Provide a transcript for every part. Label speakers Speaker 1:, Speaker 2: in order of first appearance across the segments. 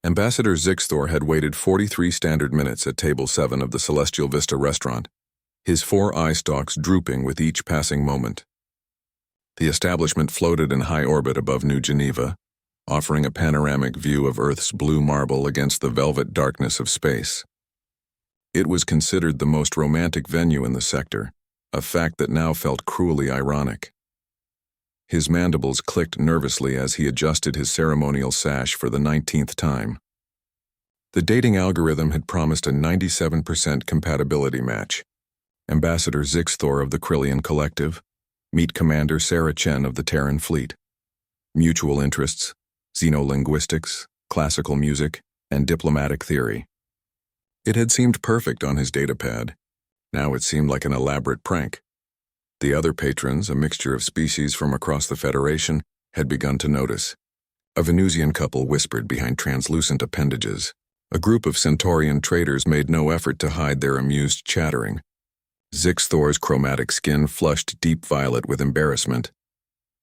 Speaker 1: Ambassador Zixthor had waited 43 standard minutes at Table 7 of the Celestial Vista restaurant, his 4 eye stalks drooping with each passing moment. The establishment floated in high orbit above New Geneva, offering a panoramic view of Earth's blue marble against the velvet darkness of space. It was considered the most romantic venue in the sector, a fact that now felt cruelly ironic. His mandibles clicked nervously as he adjusted his ceremonial sash for the 19th time. The dating algorithm had promised a 97% compatibility match. Ambassador Zixthor of the Krillian Collective, meet Commander Sarah Chen of the Terran Fleet. Mutual interests, xenolinguistics, classical music, and diplomatic theory. It had seemed perfect on his datapad. Now it seemed like an elaborate prank. The other patrons, a mixture of species from across the Federation, had begun to notice. A Venusian couple whispered behind translucent appendages. A group of Centaurian traders made no effort to hide their amused chattering. Zixthor's chromatic skin flushed deep violet with embarrassment.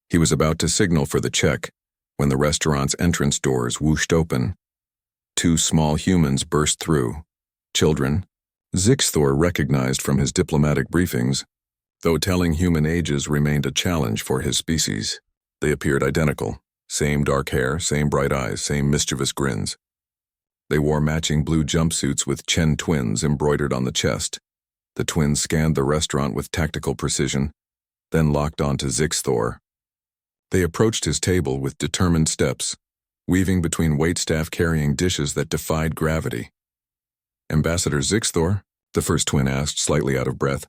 Speaker 1: He was about to signal for the check when the restaurant's entrance doors whooshed open. 2 small humans burst through. Children, Zixthor recognized from his diplomatic briefings, though telling human ages remained a challenge for his species. They appeared identical. Same dark hair, same bright eyes, same mischievous grins. They wore matching blue jumpsuits with Chen twins embroidered on the chest. The twins scanned the restaurant with tactical precision, then locked onto Zixthor. They approached his table with determined steps, weaving between waitstaff carrying dishes that defied gravity. "Ambassador Zixthor?" the first twin asked, slightly out of breath.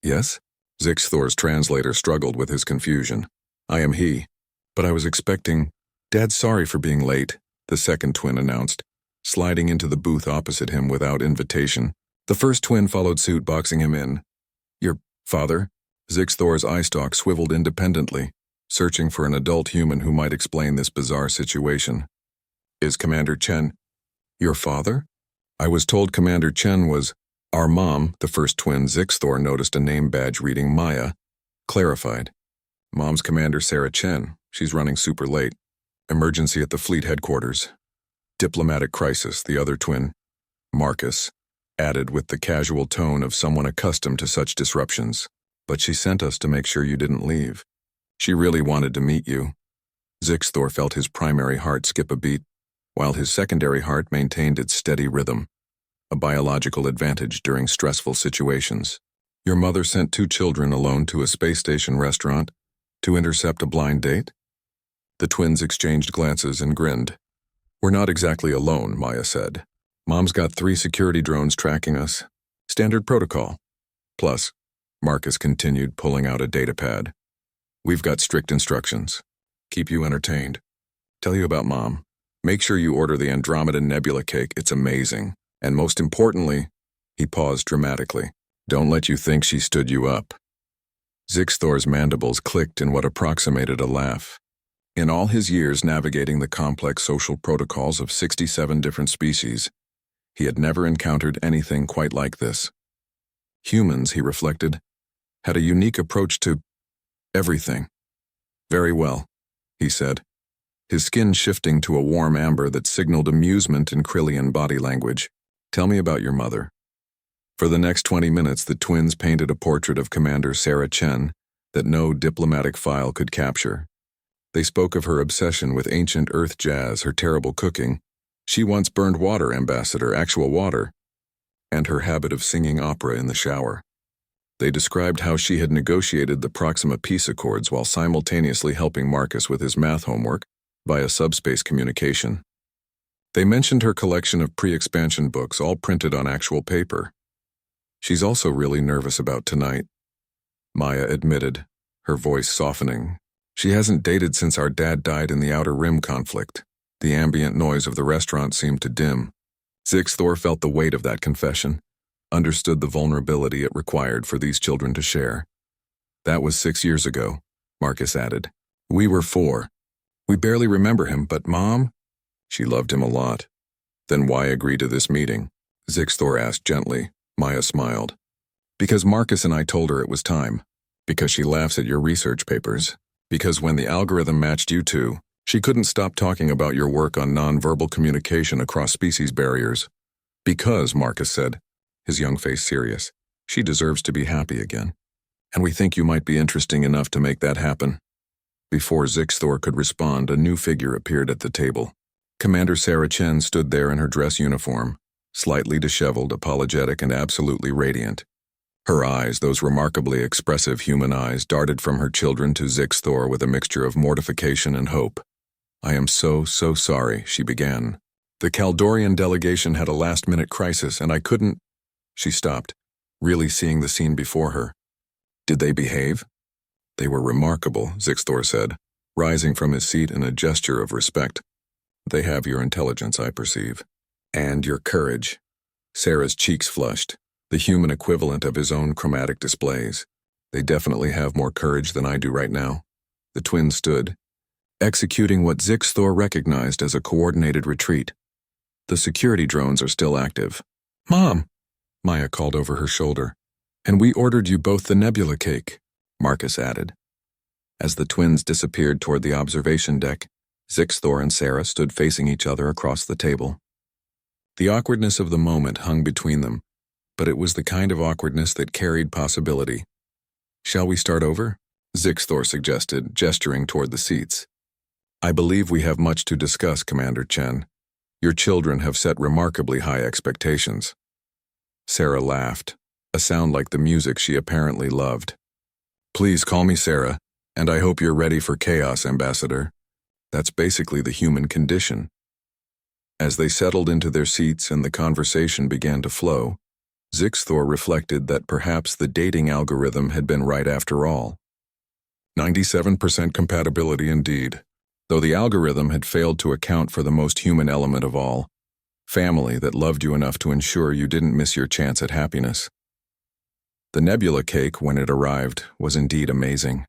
Speaker 1: Yes?" Zixthor's translator struggled with his confusion. "I am he, but I was expecting—" "Dad's sorry for being late," the second twin announced, sliding into the booth opposite him without invitation. The first twin followed suit, boxing him in. "Your father?" Zixthor's eye stalk swiveled independently, searching for an adult human who might explain this bizarre situation. "Is Commander Chen—" "Your father?" "I was told Commander Chen was—" "Our mom," the first twin Zixthor noticed a name badge reading Maya, clarified. "Mom's Commander Sarah Chen. She's running super late. Emergency at the fleet headquarters." "Diplomatic crisis," the other twin, Marcus, added with the casual tone of someone accustomed to such disruptions. "But she sent us to make sure you didn't leave. She really wanted to meet you." Zixthor felt his primary heart skip a beat, while his secondary heart maintained its steady rhythm, a biological advantage during stressful situations. "Your mother sent 2 children alone to a space station restaurant to intercept a blind date?" The twins exchanged glances and grinned. "We're not exactly alone," Maya said. "Mom's got 3 security drones tracking us. Standard protocol. Plus," Marcus continued, pulling out a datapad, "we've got strict instructions. Keep you entertained. Tell you about Mom. Make sure you order the Andromeda Nebula cake. It's amazing. And most importantly," he paused dramatically, "don't let you think she stood you up." Zixthor's mandibles clicked in what approximated a laugh. In all his years navigating the complex social protocols of 67 different species, he had never encountered anything quite like this. Humans, he reflected, had a unique approach to everything. "Very well," he said, his skin shifting to a warm amber that signaled amusement in Krillian body language. "Tell me about your mother." For the next 20 minutes, the twins painted a portrait of Commander Sarah Chen that no diplomatic file could capture. They spoke of her obsession with ancient Earth jazz, her terrible cooking. She once burned water, Ambassador, actual water, and her habit of singing opera in the shower. They described how she had negotiated the Proxima Peace Accords while simultaneously helping Marcus with his math homework via subspace communication. They mentioned her collection of pre-expansion books, all printed on actual paper. "She's also really nervous about tonight," Maya admitted, her voice softening. "She hasn't dated since our dad died in the Outer Rim conflict." The ambient noise of the restaurant seemed to dim. Zixthor felt the weight of that confession, understood the vulnerability it required for these children to share. "That was 6 years ago," Marcus added. "We were 4. We barely remember him, but Mom? She loved him a lot." "Then why agree to this meeting?" Zixthor asked gently. Maya smiled. "Because Marcus and I told her it was time. Because she laughs at your research papers. Because when the algorithm matched you 2, She couldn't stop talking about your work on nonverbal communication across species barriers. Because, Marcus said, his young face serious, she deserves to be happy again. And we think you might be interesting enough to make that happen. Before Zixthor could respond, a new figure appeared at the table. Commander Sarah Chen stood there in her dress uniform, slightly disheveled, apologetic, and absolutely radiant. Her eyes, those remarkably expressive human eyes, darted from her children to Zixthor with a mixture of mortification and hope. I am so sorry, she began. The Kaldorian delegation had a last-minute crisis, and I couldn't... She stopped, really seeing the scene before her. Did they behave? They were remarkable, Zixthor said, rising from his seat in a gesture of respect. They have your intelligence, I perceive. And your courage. Sarah's cheeks flushed, the human equivalent of his own chromatic displays. They definitely have more courage than I do right now. The twins stood, executing what Zixthor recognized as a coordinated retreat. The security drones are still active. Mom, Maya called over her shoulder. And we ordered you both the nebula cake, Marcus added. As the twins disappeared toward the observation deck, Zixthor and Sarah stood facing each other across the table. The awkwardness of the moment hung between them, but it was the kind of awkwardness that carried possibility. Shall we start over? Zixthor suggested, gesturing toward the seats. I believe we have much to discuss, Commander Chen. Your children have set remarkably high expectations. Sarah laughed, a sound like the music she apparently loved. Please call me Sarah, and I hope you're ready for chaos, Ambassador. That's basically the human condition. As they settled into their seats and the conversation began to flow, Zixthor reflected that perhaps the dating algorithm had been right after all. 97% compatibility indeed, though the algorithm had failed to account for the most human element of all, family that loved you enough to ensure you didn't miss your chance at happiness. The nebula cake, when it arrived, was indeed amazing.